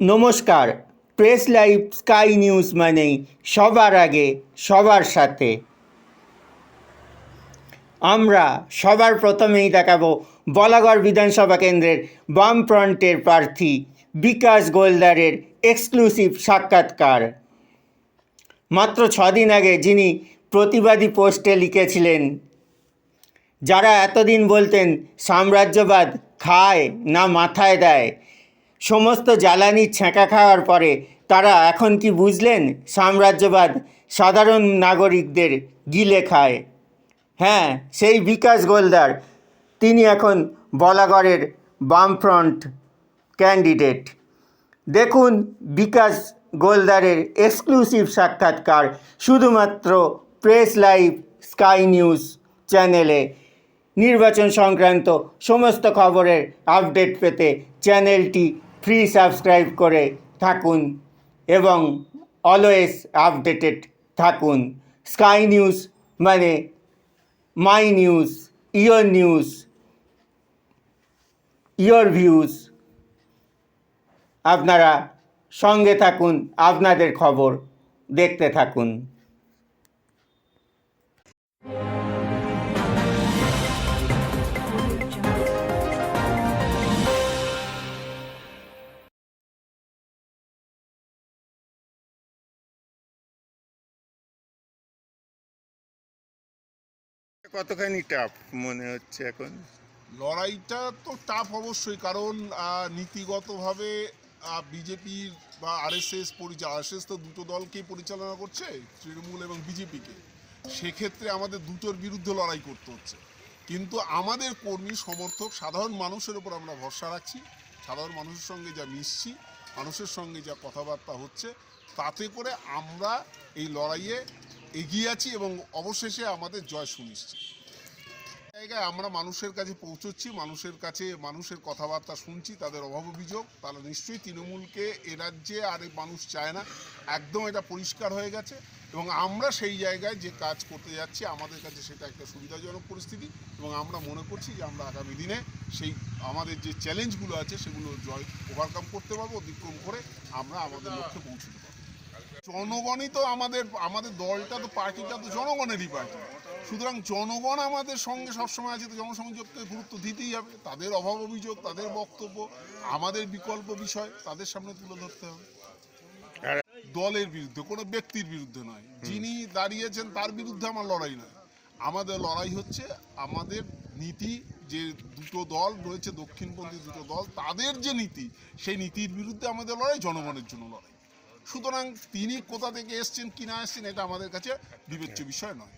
নমস্কার। Press live sky news মানেই সবার আগে সবার সাথে। আমরা সবার প্রথমেই দেখাবো বলাগড় বিধানসভা কেন্দ্রের বামফ্রন্টের প্রার্থী বিকাশ গোলদারের এক্সক্লুসিভ সাক্ষাৎকার। মাত্র 6 দিন আগে যিনি প্রতিবাদী পোস্টে লিখেছিলেন, যারা এতদিন বলতেন সাম্রাজ্যবাদ খায় না মাথায় দেয়, সমস্ত জ্বালানির ছ্যাঁকা খাওয়ার পরে তারা এখন কি বুঝলেন সাম্রাজ্যবাদ সাধারণ নাগরিকদের গিলে খায়। হ্যাঁ, সেই বিকাশ গোলদার, তিনি এখন বলাগড়ের বামফ্রন্ট ক্যান্ডিডেট। দেখুন বিকাশ গোলদারের এক্সক্লুসিভ সাক্ষাৎকার শুধুমাত্র প্রেস লাইভ স্কাই নিউজ চ্যানেলে। নির্বাচন সংক্রান্ত সমস্ত খবরের আপডেট পেতে চ্যানেলটি ফ্রি সাবস্ক্রাইব করে থাকুন এবং অলওয়েজ আপডেটেড থাকুন। স্কাই নিউজ মানে মাই নিউজ, ইয়োর ভিউজ। আপনারা সঙ্গে থাকুন, আপনাদের খবর দেখতে থাকুন। কতখানি টাফ মনে হচ্ছে এখন? লড়াইটা তো টাফ অবশ্যই, কারণ নীতিগতভাবে বিজেপির বা আরএসএস তো দুটো দলকেই পরিচালনা করছে, তৃণমূল এবং বিজেপিকে। সেক্ষেত্রে আমাদের দুটোর বিরুদ্ধে লড়াই করতে হচ্ছে, কিন্তু আমাদের কর্মী সমর্থক সাধারণ মানুষের উপর আমরা ভরসা রাখছি। সাধারণ মানুষের সঙ্গে যা মিশছি, মানুষের সঙ্গে যা কথাবার্তা হচ্ছে, তাতে করে আমরা এই লড়াইয়ে এগিয়ে আছি এবং অবশেষে আমাদের জয় সুনিশ্চিত। জায়গায় আমরা মানুষের কাছে পৌঁছচ্ছি, মানুষের কাছে মানুষের কথাবার্তা শুনছি, তাদের অভাব অভিযোগ। তারা নিশ্চয়ই তৃণমূলকে এ রাজ্যে আর মানুষ চায় না, একদম এটা পরিষ্কার হয়ে গেছে। এবং আমরা সেই জায়গায় যে কাজ করতে যাচ্ছি, আমাদের কাছে সেটা একটা সুবিধাজনক পরিস্থিতি এবং আমরা মনে করছি যে আমরা আগামী দিনে সেই আমাদের যে চ্যালেঞ্জগুলো আছে সেগুলো ওভারকাম করতে পারবো, অতিক্রম করে আমরা আমাদের লক্ষ্যে পৌঁছতে পারবো। জনগণই তো আমাদের দলটা তো, পার্টিটা তো জনগণেরই পার্টি, সুতরাং জনগণ আমাদের সঙ্গে সবসময় আছে, তো জনসংযোগকে গুরুত্ব দিতেই হবে। তাদের অভাব অভিযোগ, তাদের বক্তব্য, আমাদের বিকল্প বিষয় তাদের সামনে তুলে ধরতে হবে। দলের বিরুদ্ধে, কোনো ব্যক্তির বিরুদ্ধে নয়। যিনি দাঁড়িয়েছেন তার বিরুদ্ধে আমার লড়াই নয়। আমাদের লড়াই হচ্ছে আমাদের নীতি, যে দুটো দল রয়েছে, দক্ষিণপন্থী দুটো দল, তাদের যে নীতি, সেই নীতির বিরুদ্ধে আমাদের লড়াই, জনগণের জন্য লড়াই। সুতরাং তিনি কোথা থেকে এসছেন কি না এসছেন, এটা আমাদের কাছে বিবেচ্য বিষয় নয়।